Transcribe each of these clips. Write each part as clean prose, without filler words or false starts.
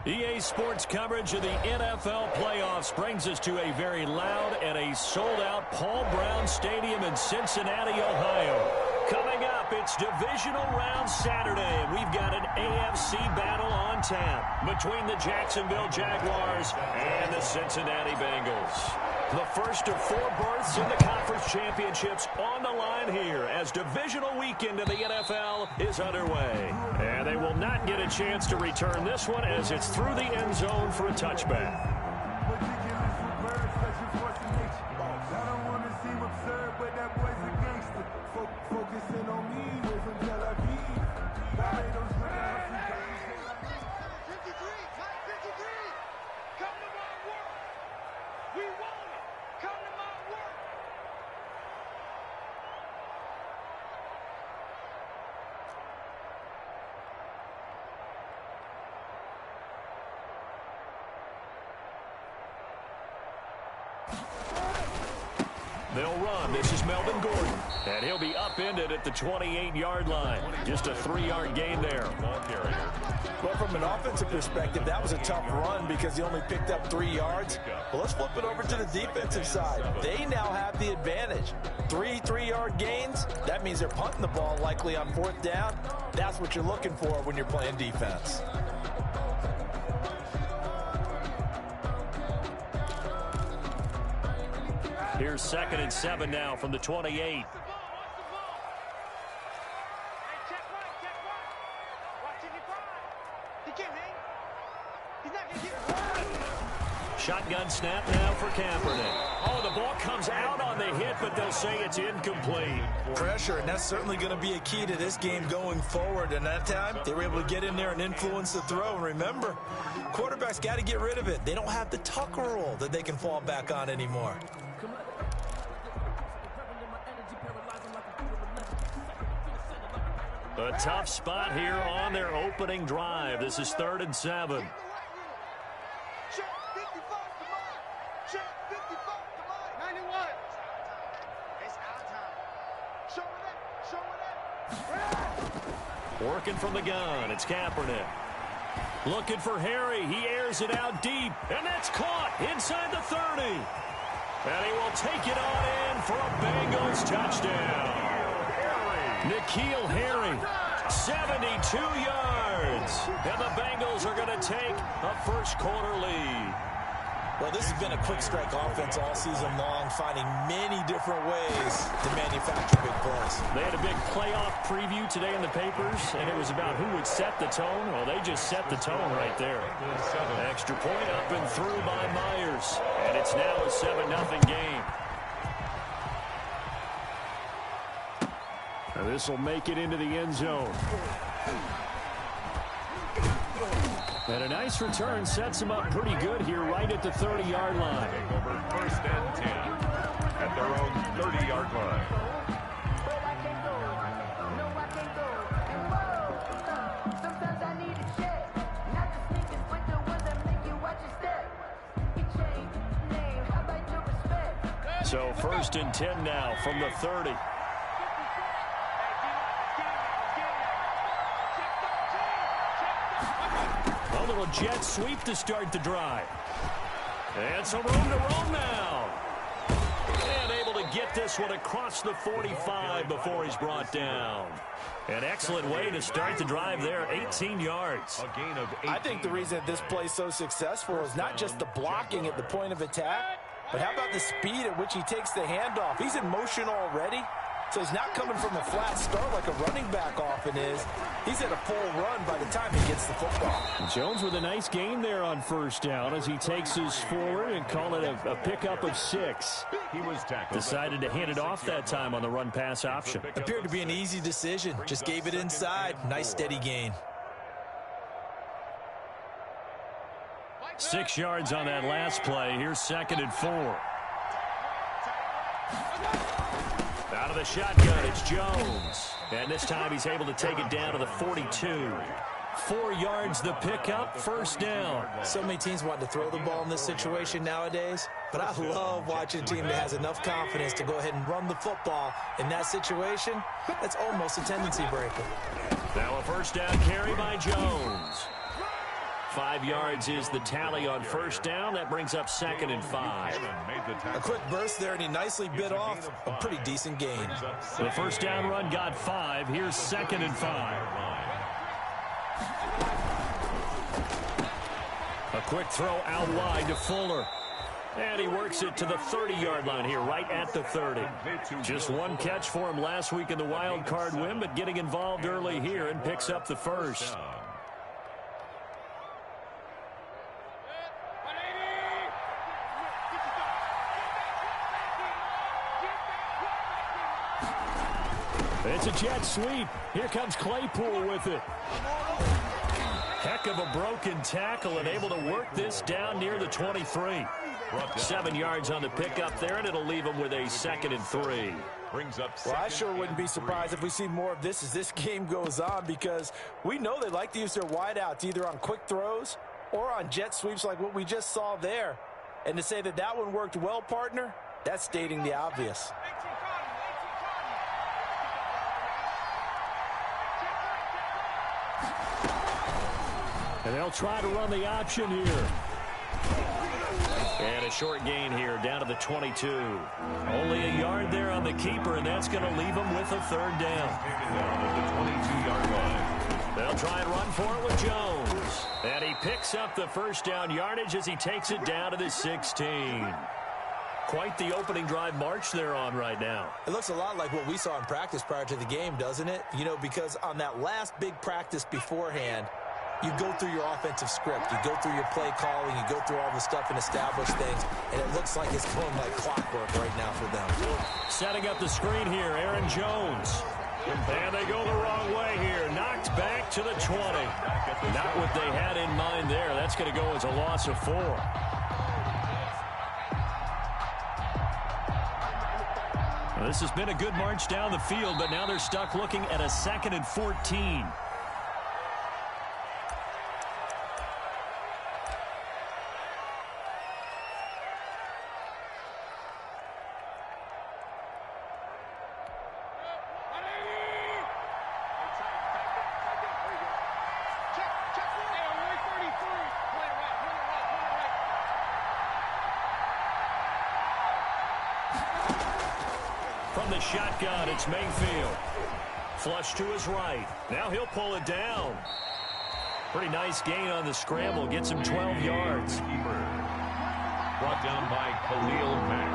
EA Sports coverage of the NFL playoffs brings us to a very loud and a sold-out Paul Brown Stadium in Cincinnati, Ohio. Coming up, it's divisional round Saturday, and we've got an AFC battle on tap between the Jacksonville Jaguars and the Cincinnati Bengals. The first of 4 berths in the conference championships on the line here as divisional weekend of the NFL is underway. And they will not get a chance to return this one as it's through the end zone for a touchback. They'll run. This is Melvin Gordon. And he'll be upended at the 28-yard line. Just a 3-yard gain there. Well, from an offensive perspective, that was a tough run because he only picked up 3 yards. Well, let's flip it over to the defensive side. They now have the advantage. 3 3-yard gains. That means they're punting the ball likely on 4th down. That's what you're looking for when you're playing defense. Here's 2nd and 7 now from the 28. Shotgun snap now for Kaepernick. Oh, the ball comes out on the hit, but they'll say it's incomplete. Pressure, and that's certainly going to be a key to this game going forward. And that time, they were able to get in there and influence the throw. And remember, quarterbacks got to get rid of it. They don't have the Tucker rule that they can fall back on anymore. A tough spot here on their opening drive. This is 3rd and 7. Working from the gun, it's Kaepernick. Looking for Harry, he airs it out deep, and that's caught inside the 30. And he will take it on in for a Bengals touchdown. N'Keal Harry, 72 yards. And the Bengals are going to take a first-quarter lead. Well, this has been a quick strike offense all season long, finding many different ways to manufacture big plays. They had a big playoff preview today in the papers, and it was about who would set the tone. Well, they just set the tone right there. Extra point up and through by Myers. And it's now a 7-0 game. Now this will make it into the end zone. And a nice return sets them up pretty good here right at the 30-yard line. Over 1st and 10 at their own 30-yard line. So 1st and 10 now from the 30. A little jet sweep to start the drive. And some room to roam now. And able to get this one across the 45 before he's brought down. An excellent way to start the drive there, 18 yards. A gain of 18. I think the reason this play is so successful is not just the blocking at the point of attack, but how about the speed at which he takes the handoff? He's in motion already, so he's not coming from a flat start like a running back often is. He's at a full run by the time he gets the football. Jones with a nice gain there on 1st down as he takes his forward and call it a pickup of 6. He was tackled. Decided to hand it off that time on the run-pass option. Appeared to be an easy decision. Just gave it inside. Nice steady gain. 6 yards on that last play. Here's 2nd and 4. Out of the shotgun, it's Jones. And this time he's able to take it down to the 42. 4 yards the pickup, 1st down. So many teams want to throw the ball in this situation nowadays, but I love watching a team that has enough confidence to go ahead and run the football. In that situation, that's almost a tendency breaker. Now a 1st down carry by Jones. 5 yards is the tally on first down. That brings up 2nd and 5. A quick burst there, and he nicely bit off a pretty decent gain. The first down run got 5. Here's 2nd and 5. A quick throw out wide to Fuller. And he works it to the 30-yard line here, right at the 30. Just one catch for him last week in the wild card win, but getting involved early here and picks up the first. It's a jet sweep. Here comes Claypool with it. Heck of a broken tackle and able to work this down near the 23. 7 yards on the pickup there, and it'll leave him with a 2nd and 3. Well, I sure wouldn't be surprised if we see more of this as this game goes on, because we know they like to use their wideouts either on quick throws or on jet sweeps like what we just saw there. And to say that that one worked well, partner, that's stating the obvious. And they'll try to run the option here. And a short gain here down to the 22. Only a yard there on the keeper, and that's going to leave them with a 3rd down. The 22-yard line. They'll try and run for it with Jones. And he picks up the first down yardage as he takes it down to the 16. Quite the opening drive march they're on right now. It looks a lot like what we saw in practice prior to the game, doesn't it? You know, because on that last big practice beforehand, you go through your offensive script. You go through your play calling. You go through all the stuff and establish things. And it looks like it's going like clockwork right now for them. Setting up the screen here, Aaron Jones. And they go the wrong way here. Knocked back to the 20. Not what they had in mind there. That's going to go as a loss of 4. Well, this has been a good march down the field, but now they're stuck looking at a 2nd and 14. From the shotgun, it's Mayfield. Flush to his right. Now he'll pull it down. Pretty nice gain on the scramble. Gets him 12 yards. Brought down by Khalil Mack.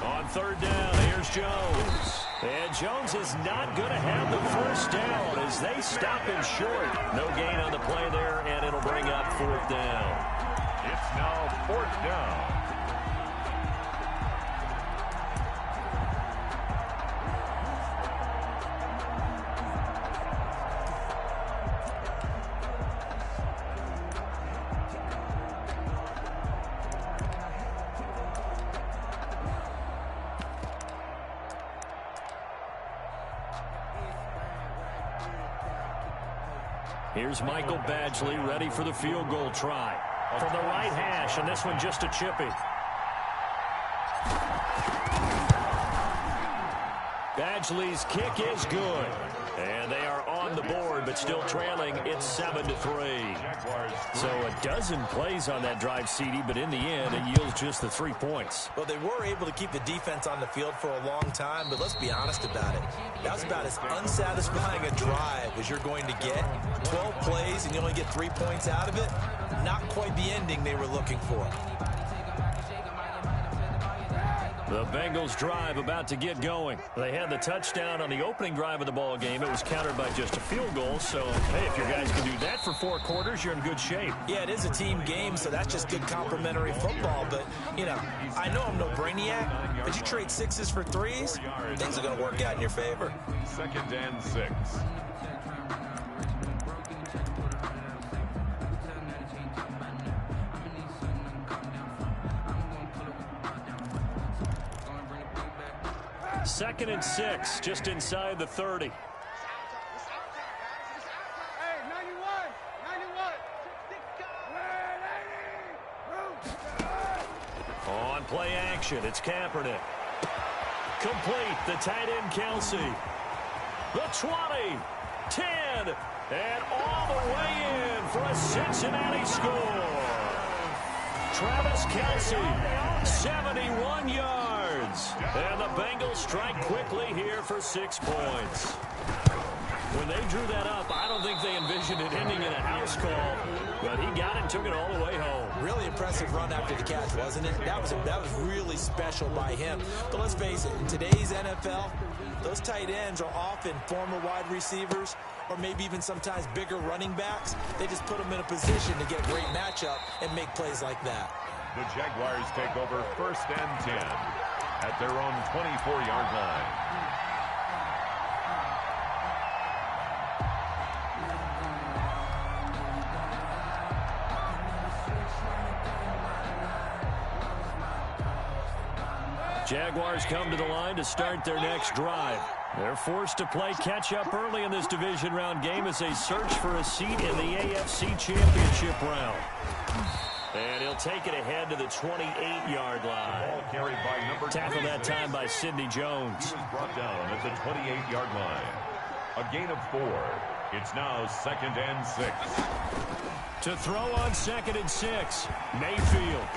On 3rd down, here's Jones. And Jones is not going to have the first down as they stop him short. No gain on the play there, and it'll bring up 4th down. It's now 4th down. Here's Michael Badgley ready for the field goal try. From the right hash, and this one just a chippy. Badgley's kick is good. And they are on the board, but still trailing. It's 7-3. So a dozen plays on that drive, CD, but in the end, it yields just the 3 points. Well, they were able to keep the defense on the field for a long time, but let's be honest about it. That was about as unsatisfying a drive as you're going to get. 12 plays, and you only get 3 points out of it. Not quite the ending they were looking for. The Bengals drive about to get going. They had the touchdown on the opening drive of the ball game. It was countered by just a field goal. So, hey, if your guys can do that for 4 quarters, you're in good shape. Yeah, it is a team game, so that's just good complimentary football. But, you know, I know I'm no brainiac, but you trade 6s for 3s, things are going to work out in your favor. 2nd and 6. Second and 6, just inside the 30. On play action, it's Kaepernick. Complete, the tight end Kelsey. The 20, 10, And all the way in for a Cincinnati score. Travis Kelce, 71 yards. And the Bengals strike quickly here for 6 points. When they drew that up, I don't think they envisioned it ending in a house call. But he got it and took it all the way home. Really impressive run after the catch, wasn't it? That was really special by him. But let's face it, in today's NFL, those tight ends are often former wide receivers or maybe even sometimes bigger running backs. They just put them in a position to get a great matchup and make plays like that. The Jaguars take over 1st and 10 at their own 24-yard line. Jaguars come to the line to start their next drive. They're forced to play catch-up early in this division round game as they search for a seat in the AFC Championship round. And he'll take it ahead to the 28-yard line. Ball carried by number Tackled that time by Sidney Jones. He was brought down at the 28-yard line. A gain of 4. It's now 2nd and 6. To throw on 2nd and 6, Mayfield.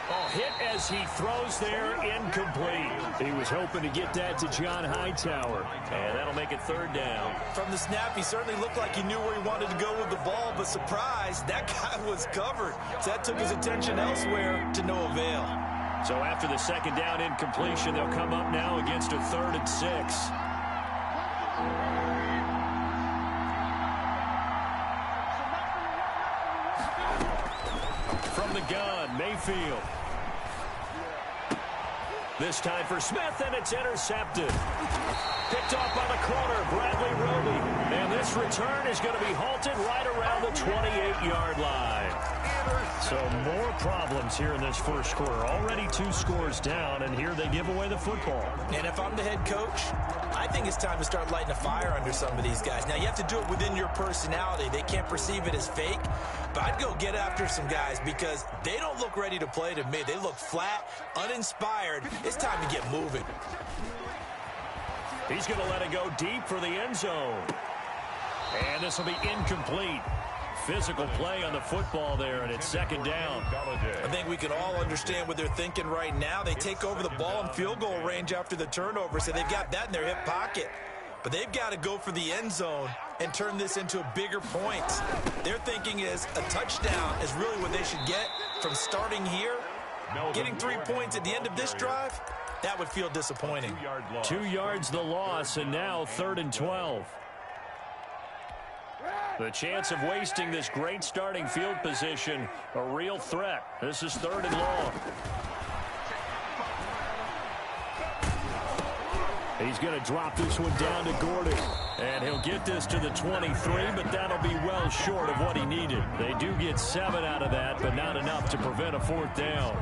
Oh, hit as he throws there, incomplete. He was hoping to get that to John Hightower, and that'll make it 3rd down. From the snap, he certainly looked like he knew where he wanted to go with the ball, but surprise, that guy was covered. So that took his attention elsewhere to no avail. So after the 2nd down incompletion, they'll come up now against a 3rd and 6. From the gun, Mayfield. This time for Smith, and it's intercepted. Picked off by the corner, Bradley Roby. And this return is going to be halted right around the 28-yard line. So more problems here in this first quarter. Already 2 scores down, and here they give away the football. And if I'm the head coach, I think it's time to start lighting a fire under some of these guys. Now, you have to do it within your personality. They can't perceive it as fake. But I'd go get after some guys because they don't look ready to play to me. They look flat, uninspired. It's time to get moving. He's going to let it go deep for the end zone. And this will be incomplete. Physical play on the football there, and it's 2nd down. I think we can all understand what they're thinking right now. They take over the ball in field goal range after the turnover, so they've got that in their hip pocket. But they've got to go for the end zone and turn this into a bigger point. Their thinking is a touchdown is really what they should get from starting here. Getting 3 points at the end of this drive, that would feel disappointing. 2 yards the loss, and now 3rd and 12. The chance of wasting this great starting field position, a real threat. This is 3rd and long. He's going to drop this one down to Gordon. And he'll get this to the 23, but that'll be well short of what he needed. They do get 7 out of that, but not enough to prevent a 4th down.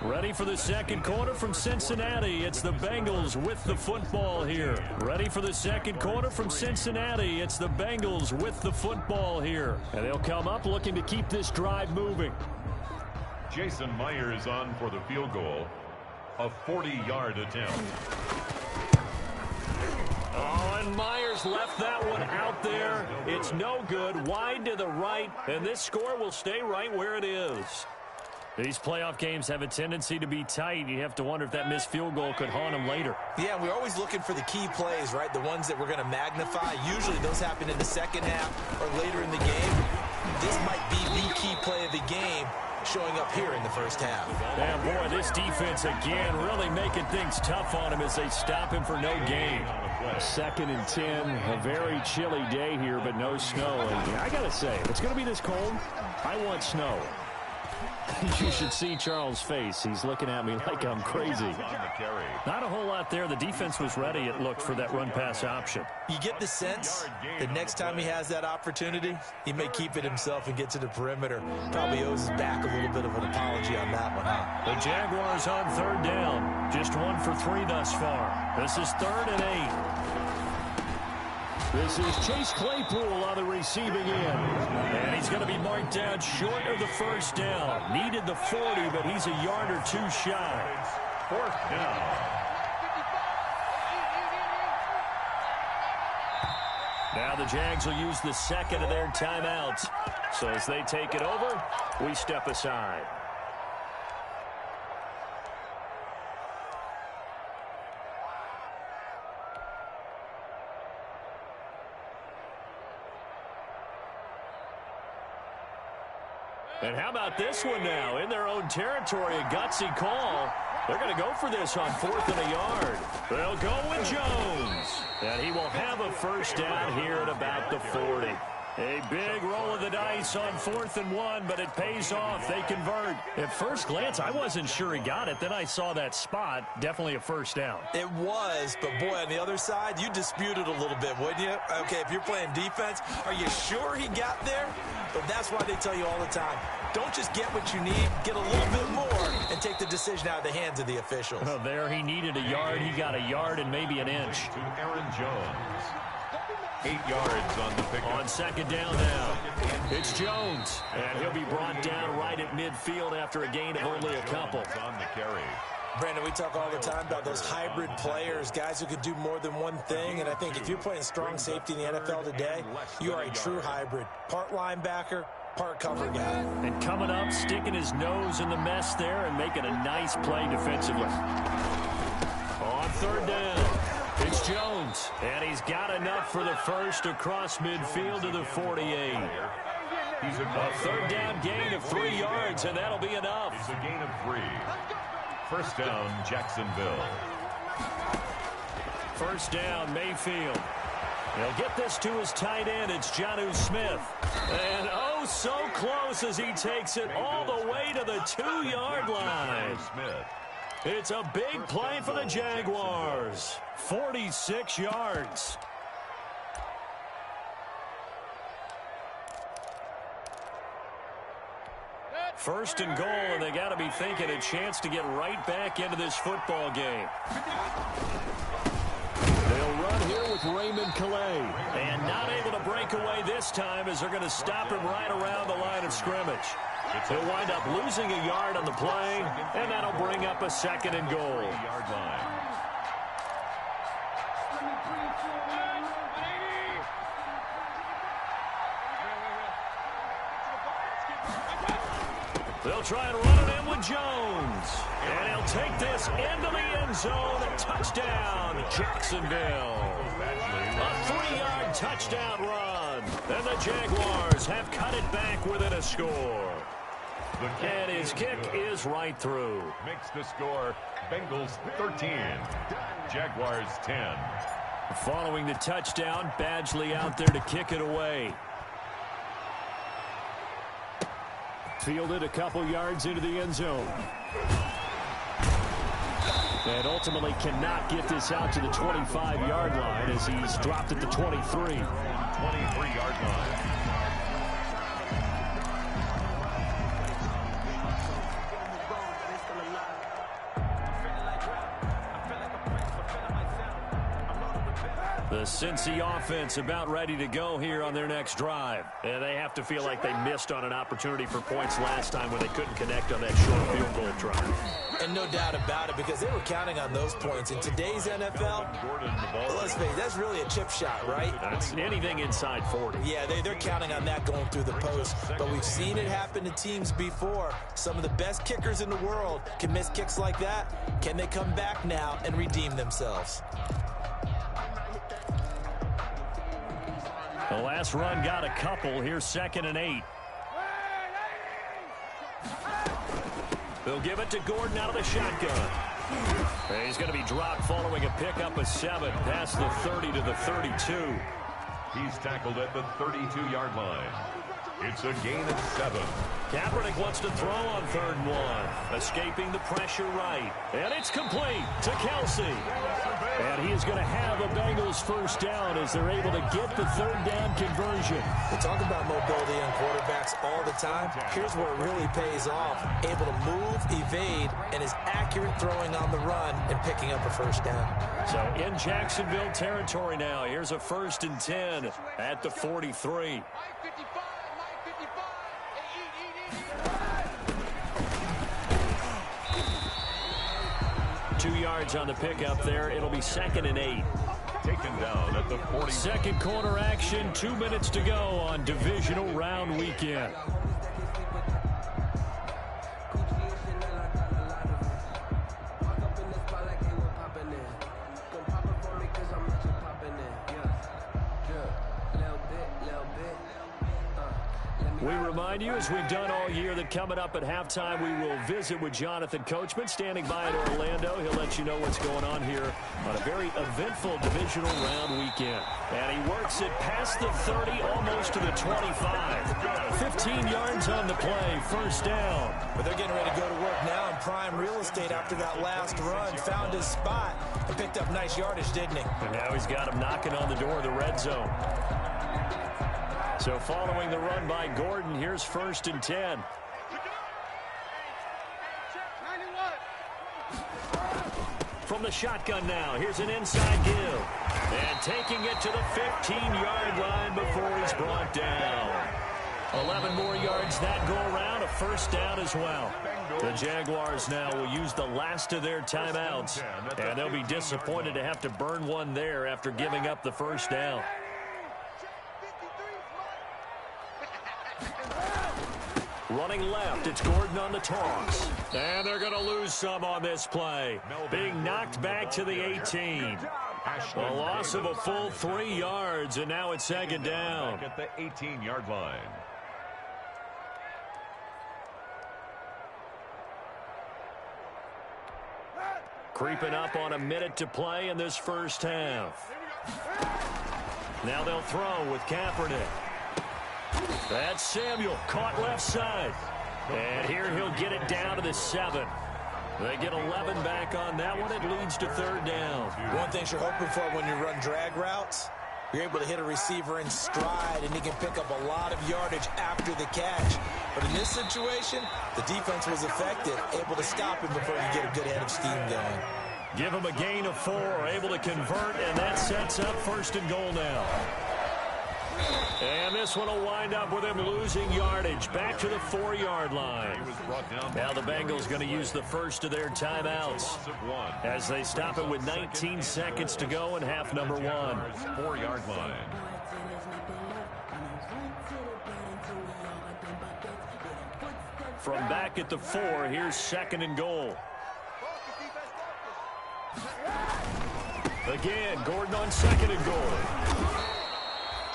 Ready for the 2nd quarter from Cincinnati. It's the Bengals with the football here. Ready for the 2nd quarter from Cincinnati. It's the Bengals with the football here. And they'll come up looking to keep this drive moving. Jason Myers on for the field goal. A 40-yard attempt. Oh, and Myers left that one out there. It's no good. Wide to the right. And this score will stay right where it is. These playoff games have a tendency to be tight. You have to wonder if that missed field goal could haunt them later. Yeah, we're always looking for the key plays, right? The ones that we're going to magnify. Usually those happen in the 2nd half or later in the game. This might be the key play of the game showing up here in the 1st half. Yeah, boy, this defense again really making things tough on him as they stop him for no gain. 2nd and 10, a very chilly day here, but no snow. And I got to say, if it's going to be this cold, I want snow. You should see Charles' face. He's looking at me like I'm crazy. Not a whole lot there. The defense was ready, it looked, for that run-pass option. You get the sense that next time he has that opportunity, he may keep it himself and get to the perimeter. Probably owes his back a little bit of an apology on that one, huh? The Jaguars on 3rd down. Just 1 for 3 thus far. This is 3rd and 8. This is Chase Claypool on the receiving end. And he's going to be marked down short of the 1st down. Needed the 40, but he's a yard or 2 shy. 4th down. Now the Jags will use the second of their timeouts. So as they take it over, we step aside. And how about this one now? In their own territory, a gutsy call. They're going to go for this on 4th and a yard. They'll go with Jones. And he will have a first down here at about the 40. A big roll of the dice on 4th and 1, but it pays off. They convert. At first glance, I wasn't sure he got it. Then I saw that spot. Definitely a first down. It was, but boy, on the other side, you dispute it a little bit, wouldn't you? Okay, if you're playing defense, are you sure he got there? But that's why they tell you all the time, don't just get what you need, get a little bit more, and take the decision out of the hands of the officials. Oh, there he needed a yard. He got a yard and maybe an inch. To Aaron Jones. 8 yards on the pickup. On second down now, it's Jones. And he'll be brought down right at midfield after a gain of only a couple. On the carry. Brandon, we talk all the time about those hybrid players, guys who could do more than one thing. And I think if you're playing strong safety in the NFL today, you are a true hybrid. Part linebacker, part cover guy. And coming up, sticking his nose in the mess there and making a nice play defensively. On third down, it's Jones. And he's got enough for the first across midfield to the 48. He's A third down gain of 3 yards, and that'll be enough. It's a gain of 3. First down, Jacksonville. First down, Mayfield. He'll get this to his tight end. It's Jonnu Smith. And oh, so close as he takes it all the way to the 2-yard line. It's a big play for the Jaguars. 46 yards. First and goal, and they got to be thinking a chance to get right back into this football game. They'll run here with Raymond Calais. And not able to break away this time as they're going to stop him right around the line of scrimmage. He'll wind up losing a yard on the play, and that'll bring up a second and goal. Yard line. They'll try and run it in with Jones. And he'll take this into the end zone. A touchdown, Jacksonville. A 3-yard touchdown run. And the Jaguars have cut it back within a score. And his kick is right through. Makes the score Bengals 13, Jaguars 10. Following the touchdown, Badgley out there to kick it away. Fielded a couple yards into the end zone. And ultimately cannot get this out to the 25-yard line as he's dropped at the 23. 23-yard line. The Cincy offense about ready to go here on their next drive. And they have to feel like they missed on an opportunity for points last time when they couldn't connect on that short field goal drive. And no doubt about it, because they were counting on those points. In today's NFL, let's face it, that's really a chip shot, right? That's anything inside 40. Yeah, they're counting on that going through the post. But we've seen it happen to teams before. Some of the best kickers in the world can miss kicks like that. Can they come back now and redeem themselves? The last run got a couple. Here's 2nd and 8. They'll give it to Gordon out of the shotgun. And he's going to be dropped following a pickup of 7 past the 30 to the 32. He's tackled at the 32-yard line. It's a gain of 7. Kaepernick wants to throw on 3rd and 1. Escaping the pressure right. And it's complete to Kelsey. And he is going to have a Bengals first down as they're able to get the 3rd down conversion. We talk about mobility on quarterbacks all the time. Here's where it really pays off. Able to move, evade, and is accurate throwing on the run and picking up a first down. So in Jacksonville territory now. Here's a 1st and 10 at the 43. 2 yards on the pickup there. It'll be 2nd and 8. taken down at the 40. Second quarter action, 2 minutes to go on divisional round weekend. We remind you, as we've done all year, that coming up at halftime, we will visit with Jonathan Coachman, standing by at Orlando. He'll let you know what's going on here on a very eventful divisional round weekend. And he works it past the 30, almost to the 25. 15 yards on the play, first down. But they're getting ready to go to work now in prime real estate after that last run. Found his spot and picked up nice yardage, didn't he? And now he's got him knocking on the door of the red zone. So following the run by Gordon, here's 1st and 10. From the shotgun now, here's an inside give. And taking it to the 15-yard line before he's brought down. 11 more yards that go around, a first down as well. The Jaguars now will use the last of their timeouts, and they'll be disappointed to have to burn one there after giving up the first down. Running left, it's Gordon on the toss. And they're going to lose some on this play. Being knocked back to the 18. A loss of a full 3 yards, and now it's second down. At the 18-yard line. Creeping up on a minute to play in this first half. Now they'll throw with Kaepernick. That's Samuel, caught left side. And here he'll get it down to the 7. They get 11 back on that one. It leads to third down. One thing you're hoping for when you run drag routes, you're able to hit a receiver in stride, and he can pick up a lot of yardage after the catch. But in this situation, the defense was effective, able to stop him before you get a good head of steam going. Give him a gain of 4, able to convert, and that sets up 1st and goal now. And this one will wind up with him losing yardage back to the 4-yard line. Now the Bengals going to use the first of their timeouts as they stop it with 19 seconds to go in half number 1. 4-yard line. From back at the 4, here's 2nd and goal. Again, Gordon on 2nd and goal.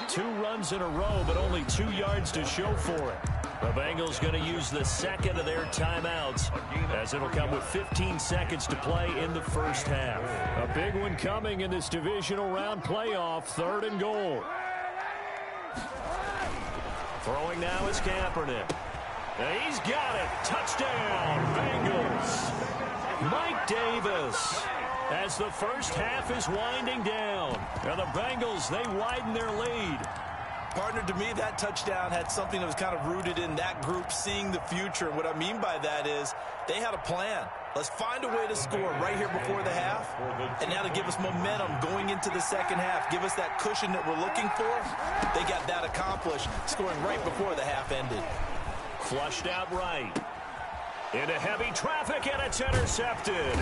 2 runs in a row, but only 2 yards to show for it. The Bengals going to use the 2nd of their timeouts, as it'll come with 15 seconds to play in the first half. A big one coming in this divisional round playoff, 3rd and goal. Throwing now is Kaepernick. And he's got it. Touchdown, Bengals. Mike Davis. As the first half is winding down. And the Bengals, they widen their lead. Partner, to me, that touchdown had something that was kind of rooted in that group seeing the future. And what I mean by that is they had a plan. Let's find a way to score right here before the half. And now to give us momentum going into the second half. Give us that cushion that we're looking for. They got that accomplished, scoring right before the half ended. Flushed out right. Into heavy traffic, and it's intercepted.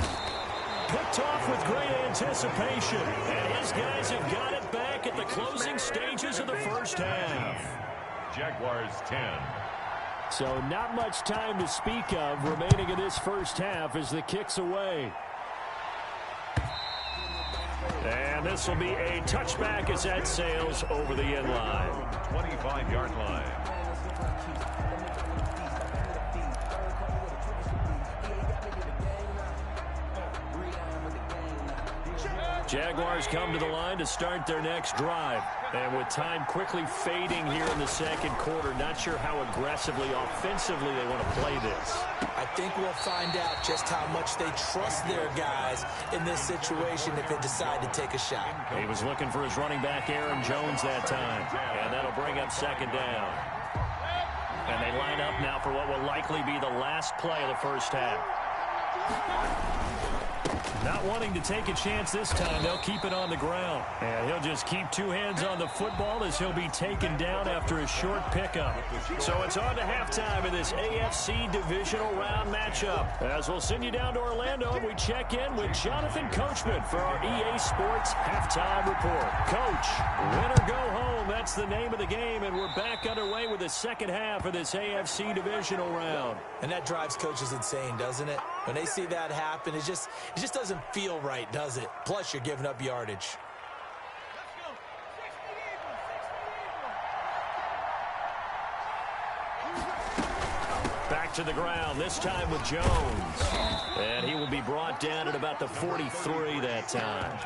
Picked off with great anticipation. And his guys have got it back at the closing stages of the first half. Jaguars 10. So not much time to speak of remaining in this first half as the kick's away. And this will be a touchback as that sails over the end line. 25-yard line. Jaguars come to the line to start their next drive. And with time quickly fading here in the second quarter, not sure how aggressively, offensively they want to play this. I think we'll find out just how much they trust their guys in this situation if they decide to take a shot. He was looking for his running back, Aaron Jones, that time. And that'll bring up second down. And they line up now for what will likely be the last play of the first half. Not wanting to take a chance this time, they'll keep it on the ground. And he'll just keep two hands on the football as he'll be taken down after a short pickup. So it's on to halftime in this AFC divisional round matchup. As we'll send you down to Orlando, we check in with Jonathan Coachman for our EA Sports halftime report. Coach, win or go home, that's the name of the game, and we're back underway with the second half of this AFC divisional round. And that drives coaches insane, doesn't it? When they see that happen, it just doesn't feel right, does it? Plus, you're giving up yardage. Back to the ground, this time with Jones. And he will be brought down at about the 43 that time.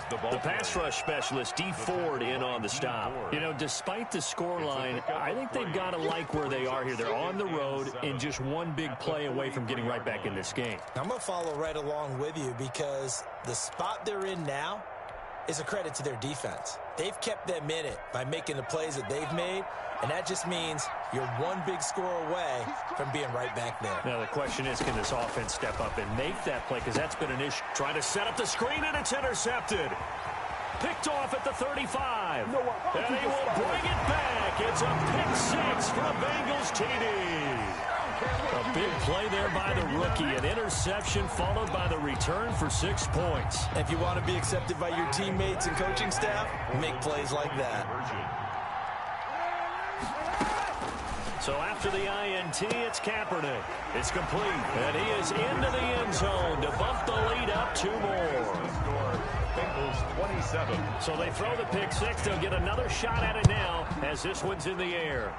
The pass rush specialist, D. Ford, in on the stop. You know, despite the scoreline, I think they've got to like where they are here. They're on the road and just one big play away from getting right back in this game. I'm going to follow right along with you because the spot they're in now is a credit to their defense. They've kept them in it by making the plays that they've made, and that just means you're one big score away from being right back there. Now, the question is, can this offense step up and make that play? Because that's been an issue. Trying to set up the screen, and it's intercepted. Picked off at the 35. And he will bring it back. It's a pick six for a Bengals TD. A big play there by the rookie. An interception followed by the return for 6 points. If you want to be accepted by your teammates and coaching staff, make plays like that. So after the INT, it's Kaepernick. It's complete. And he is into the end zone to bump the lead up 2 more. Bengals 27. So they throw the pick six. They'll get another shot at it now as this one's in the air.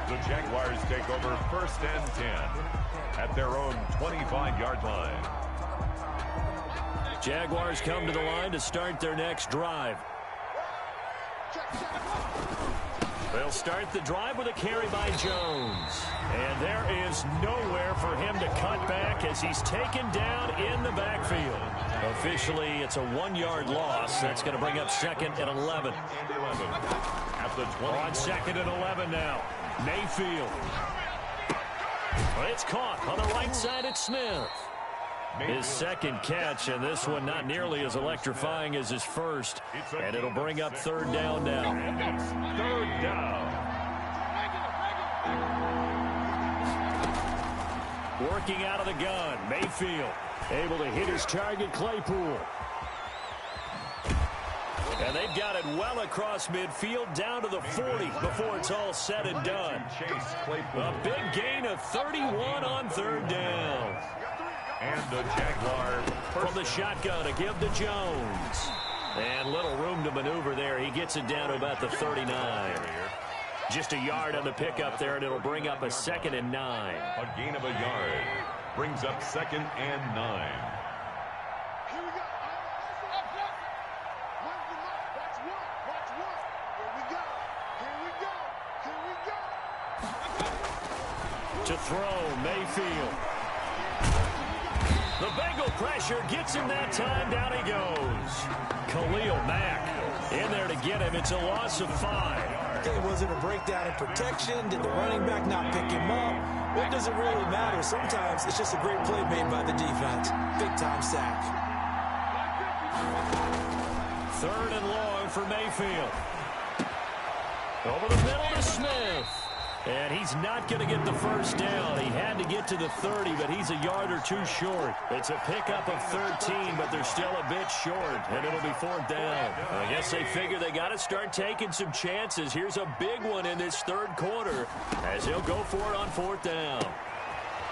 The Jaguars take over 1st and 10 at their own 25-yard line. Jaguars come to the line to start their next drive. They'll start the drive with a carry by Jones. And there is nowhere for him to cut back as he's taken down in the backfield. Officially, it's a 1-yard loss. That's going to bring up 2nd and 11. At the 20. On 2nd and 11 now. Mayfield. It's caught on the right side at Smith. His second catch, and this one not nearly as electrifying as his first. And it'll bring up 3rd down now. And it's 3rd down. Working out of the gun, Mayfield able to hit his target, Claypool. And they've got it well across midfield down to the 40 before it's all said and done. A big gain of 31 on 3rd down. And the Jaguar from the shotgun to give to Jones. And little room to maneuver there. He gets it down to about the 39. Just a yard on the pickup there, and it'll bring up a 2nd and 9. A gain of a yard brings up 2nd and 9. To throw, Mayfield. The Bengal pressure gets him that time. Down he goes. Khalil Mack in there to get him. It's a loss of 5. Okay, was it a breakdown in protection? Did the running back not pick him up? What does it really matter? Sometimes it's just a great play made by the defense. Big-time sack. 3rd and long for Mayfield. Over the middle to Smith. And he's not going to get the 1st down. He had to get to the 30, but he's a yard or 2 short. It's a pickup of 13, but they're still a bit short, and it'll be 4th down. I guess they figure they got to start taking some chances. Here's a big one in this 3rd quarter as he'll go for it on 4th down.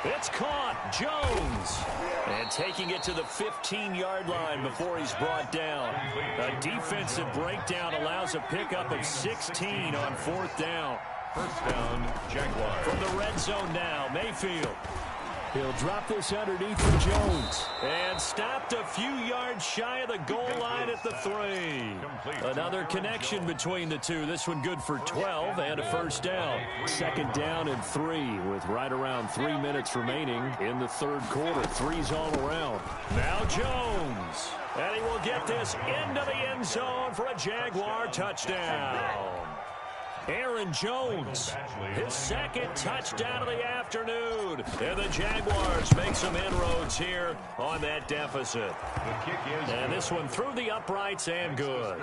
It's caught. Jones. And taking it to the 15-yard line before he's brought down. A defensive breakdown allows a pickup of 16 on 4th down. 1st down, Jaguars. From the red zone now, Mayfield. He'll drop this underneath for Jones. And stopped a few yards shy of the goal line at the 3. Another connection between the two. This one good for 12 and a 1st down. 2nd down and 3 with right around 3 minutes remaining in the 3rd quarter. 3's all around. Now Jones. And he will get this into the end zone for a Jaguar touchdown. Aaron Jones, his second touchdown of the afternoon. And the Jaguars make some inroads here on that deficit. The kick is and this one through the uprights and good.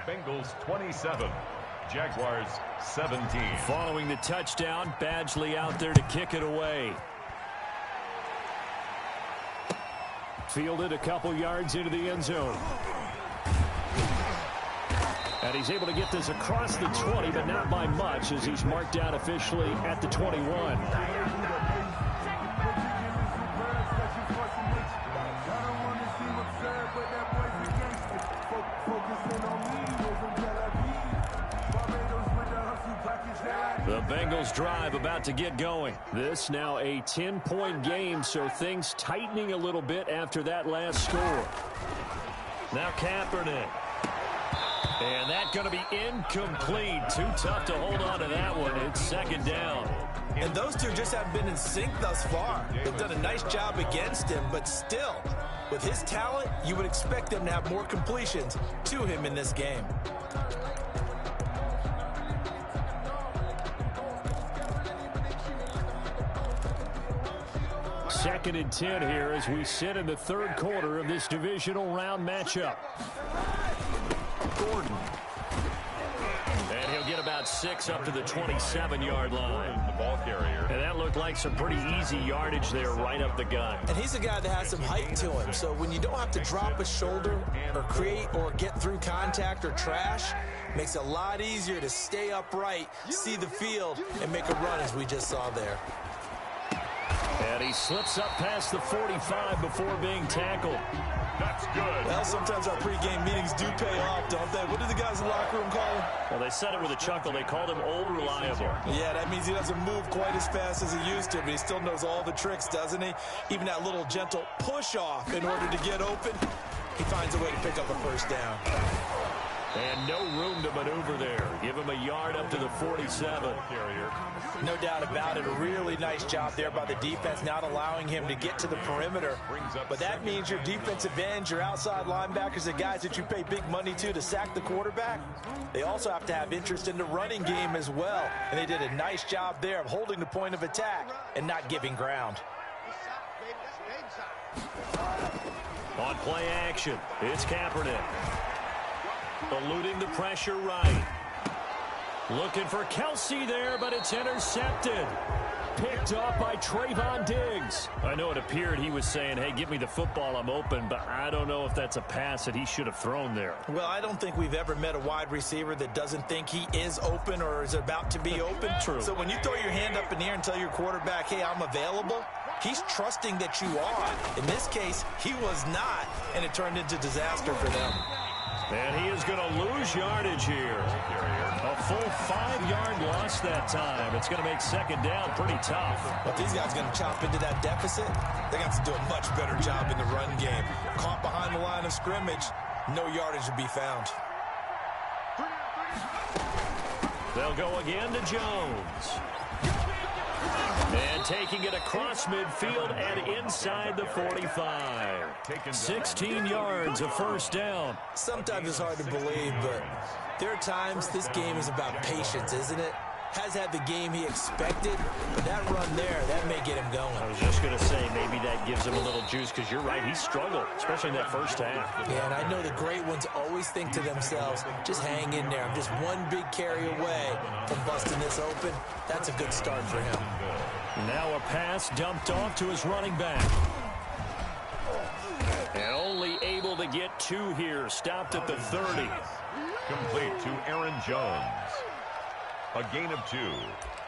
Bengals 27, Jaguars 17. Following the touchdown, Badgley out there to kick it away. Fielded a couple yards into the end zone. And he's able to get this across the 20, but not by much, as he's marked down officially at the 21. The Bengals drive about to get going. This now a 10-point game, so things tightening a little bit after that last score. Now Kaepernick. And that's going to be incomplete. Too tough to hold on to that one. It's second down. And those two just haven't been in sync thus far. They've done a nice job against him, but still, with his talent, you would expect them to have more completions to him in this game. Second and 10 here as we sit in the third quarter of this divisional round matchup. Gordon. And he'll get about 6 up to the 27-yard line. The ball carrier. And that looked like some pretty easy yardage there right up the gut. And he's a guy that has some height to him, so when you don't have to drop a shoulder or create or get through contact or trash, makes it a lot easier to stay upright, see the field, and make a run as we just saw there. And he slips up past the 45 before being tackled. That's good. Well, sometimes our pregame meetings do pay off, don't they? What do the guys in the locker room call him? Well, they said it with a chuckle. They called him Old Reliable. Yeah, that means he doesn't move quite as fast as he used to, but he still knows all the tricks, doesn't he? Even that little gentle push-off in order to get open, he finds a way to pick up a first down. And no room to maneuver there. Give him a yard up to the 47. No doubt about it. A really nice job there by the defense, not allowing him to get to the perimeter. But that means your defensive ends, your outside linebackers, the guys that you pay big money to sack the quarterback, they also have to have interest in the running game as well. And they did a nice job there of holding the point of attack and not giving ground. On play action, it's Kaepernick. Eluding the pressure right. Looking for Kelsey there, but it's intercepted. Picked off by Trayvon Diggs. I know it appeared he was saying, hey, give me the football, I'm open, but I don't know if that's a pass that he should have thrown there. Well, I don't think we've ever met a wide receiver that doesn't think he is open or is about to be open. True. So when you throw your hand up in the air and tell your quarterback, hey, I'm available, he's trusting that you are. In this case, he was not, and it turned into disaster for them. And he is going to lose yardage here. A full 5-yard loss that time. It's going to make second down pretty tough. But these guys are going to chop into that deficit. They're going to have to do a much better job in the run game. Caught behind the line of scrimmage, no yardage to be found. They'll go again to Jones. And taking it across midfield and inside the 45. 16 yards, a first down. Sometimes it's hard to believe, but there are times this game is about patience, isn't it? Has had the game he expected, but that run there, that may get him going. I was just going to say, maybe that gives him a little juice, because you're right, he struggled, especially in that first half. Yeah, and I know the great ones always think to themselves, just hang in there. I'm just one big carry away from busting this open. That's a good start for him. Now a pass dumped off to his running back. And only able to get 2 here, stopped at the 30. Complete to Aaron Jones. A gain of 2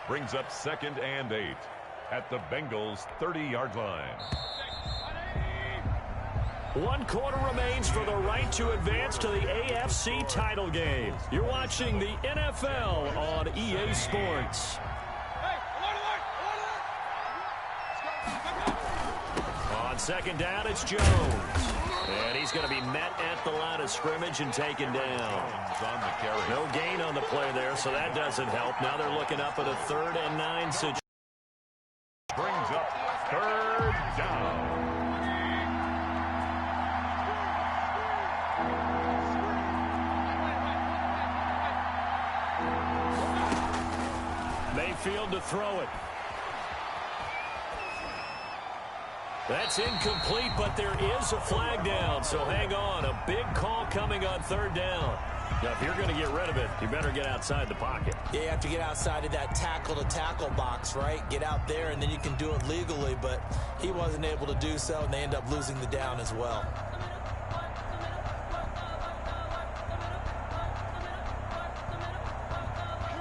brings up 2nd and 8 at the Bengals' 30-yard line. 1 quarter remains for the right to advance to the AFC title game. You're watching the NFL on EA Sports. On second down, it's Jones. And he's going to be met at the line of scrimmage and taken down. No gain on the play there, so that doesn't help. Now they're looking up at a 3rd and 9 situation. Brings up 3rd down. midfield to throw it. That's incomplete, but there is a flag down, so hang on. A big call coming on third down. Now, if you're going to get rid of it, you better get outside the pocket. Yeah, you have to get outside of that tackle-to-tackle box, right? Get out there, and then you can do it legally, but he wasn't able to do so, and they end up losing the down as well.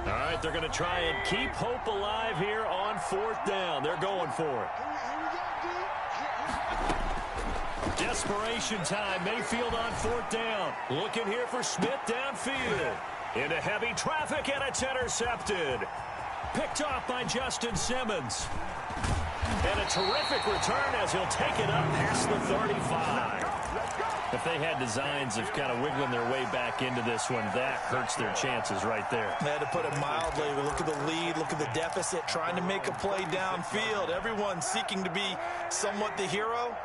All right, they're going to try and keep hope alive here on fourth down. They're going for it. Desperation time. Mayfield on fourth down. Looking here for Smith downfield. Into heavy traffic, and it's intercepted. Picked off by Justin Simmons. And a terrific return as he'll take it up past the 35. If they had designs of kind of wiggling their way back into this one, that hurts their chances right there. They had to put it mildly. Look at the lead. Look at the deficit. Trying to make a play downfield. Everyone seeking to be somewhat the hero.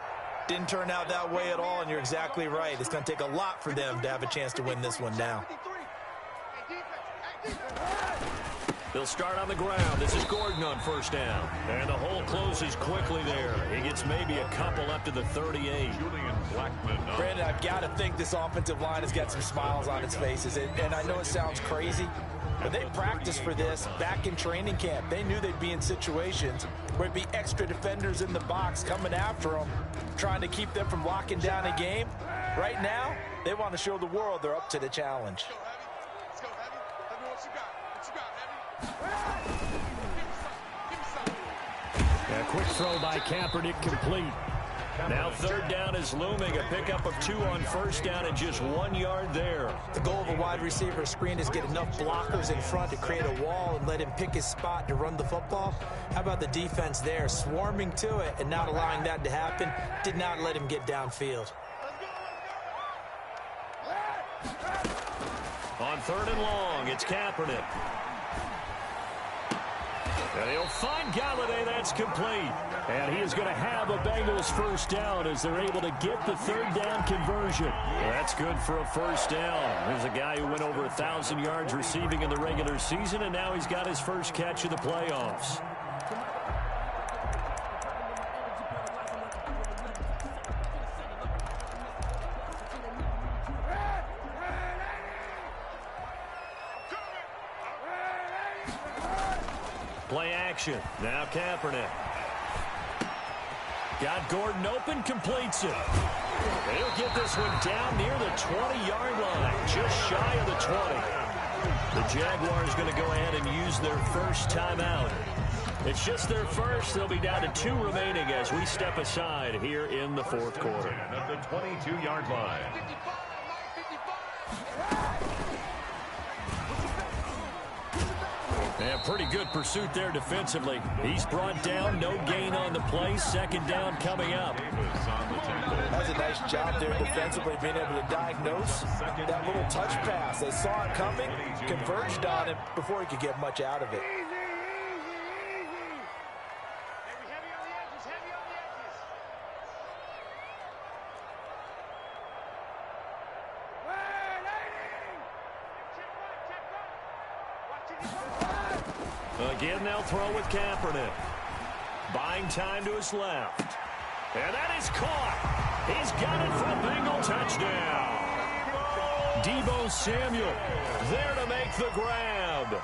Didn't turn out that way at all, and you're exactly right. It's going to take a lot for them to have a chance to win this one now. They'll start on the ground. This is Gordon on first down. And the hole closes quickly there. He gets maybe a couple up to the 38. Brandon, I've got to think this offensive line has got some smiles on its faces. And I know it sounds crazy, but they practiced for this back in training camp. They knew they'd be in situations where it'd be extra defenders in the box coming after them, trying to keep them from locking down a game. Right now, they want to show the world they're up to the challenge. A quick throw by Kaepernick complete. Now third down is looming. A pickup of 2 on first down and just 1 yard there. The goal of a wide receiver screen is get enough blockers in front to create a wall and let him pick his spot to run the football. How about the defense there, swarming to it and not allowing that to happen? Did not let him get downfield. On third and long, it's Kaepernick. And he'll find Galladay. That's complete. And he is going to have a Bengals first down as they're able to get the third down conversion. That's good for a first down. There's a guy who went over 1,000 yards receiving in the regular season, and now he's got his first catch of the playoffs. Play action. Now Kaepernick. Got Gordon open, completes it. He'll get this one down near the 20-yard line, just shy of the 20. The Jaguars going to go ahead and use their first timeout. It's just their first. They'll be down to 2 remaining as we step aside here in the fourth quarter. At the 22-yard line. Yeah, pretty good pursuit there defensively. He's brought down, no gain on the play. Second down coming up. That was a nice job there defensively, being able to diagnose that little touch pass. They saw it coming, converged on it before he could get much out of it. Again, they'll throw with Kaepernick. Buying time to his left. And that is caught. He's got it for a Bengal touchdown. Deebo Samuel there to make the grab.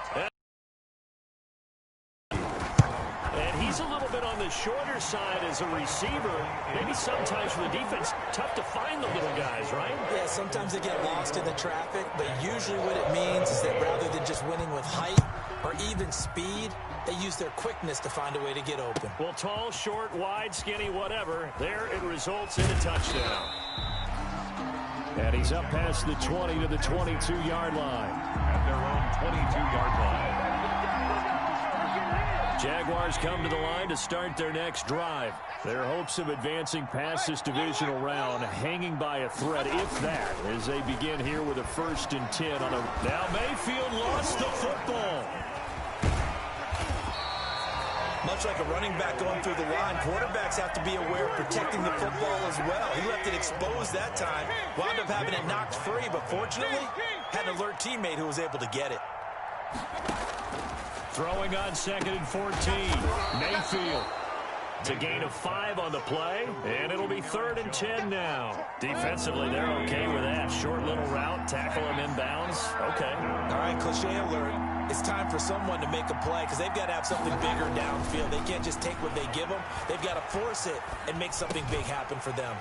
And he's a little bit on the shorter side as a receiver. Maybe sometimes for the defense, tough to find the little guys, right? Yeah, sometimes they get lost in the traffic, but usually what it means is that rather than just winning with height or even speed, they use their quickness to find a way to get open. Well, tall, short, wide, skinny, whatever, there it results in a touchdown. And he's up past the 20 to the 22-yard line. At their own 22-yard line. Jaguars come to the line to start their next drive. Their hopes of advancing past this divisional round hanging by a thread, if that, as they begin here with a 1st and 10 on a... Now Mayfield lost the football. Much like a running back going through the line, quarterbacks have to be aware of protecting the football as well. He left it exposed that time, wound up having it knocked free, but fortunately, had an alert teammate who was able to get it. Throwing on 2nd and 14. Mayfield. It's a gain of 5 on the play, and it'll be 3rd and 10 now. Defensively, they're okay with that. Short little route, tackle him inbounds. Okay. All right, cliche alert. It's time for someone to make a play because they've got to have something bigger downfield. They can't just take what they give them. They've got to force it and make something big happen for them.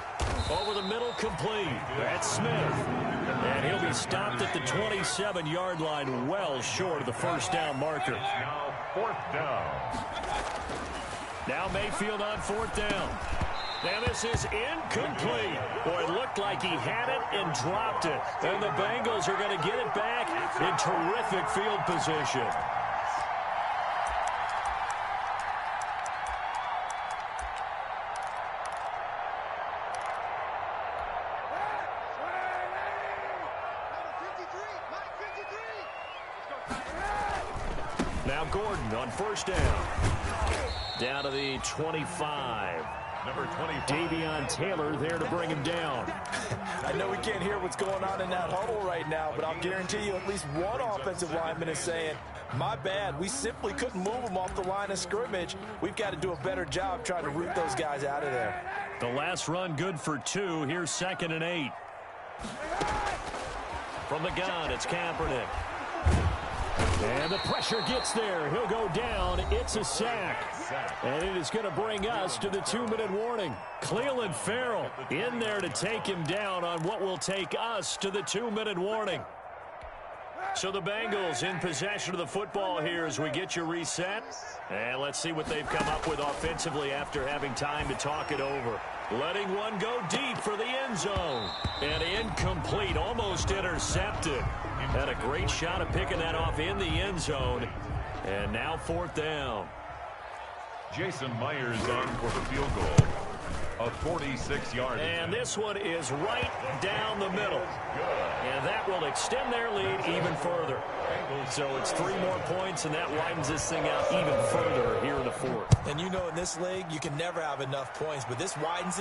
Over the middle, complete. That's Smith. And he'll be stopped at the 27-yard line, well short of the first down marker. Now 4th down. Now Mayfield on 4th down. Now this is incomplete. Boy, it looked like he had it and dropped it. And the Bengals are going to get it back in terrific field position. Now Gordon on 1st down. Down to the 25. Number 25. Davion Taylor there to bring him down. I know we can't hear what's going on in that huddle right now, but I'll guarantee you at least one offensive lineman is saying, my bad, we simply couldn't move them off the line of scrimmage. We've got to do a better job trying to root those guys out of there. The last run good for 2. Here's 2nd and 8. From the gun, it's Kaepernick. And the pressure gets there. He'll go down. It's a sack. And it is going to bring us to the 2-minute warning. Clelin Ferrell in there to take him down on what will take us to the 2-minute warning. So the Bengals in possession of the football here as we get you reset. And let's see what they've come up with offensively after having time to talk it over. Letting one go deep for the end zone. And incomplete, almost intercepted. Had a great shot of picking that off in the end zone. And now 4th down. Jason Myers on for the field goal. A 46-yard. And this one is right down the middle. And that will extend their lead even further. So it's 3 more points, and that widens this thing out even further here in the 4th. And you know in this league, you can never have enough points, but this widens it.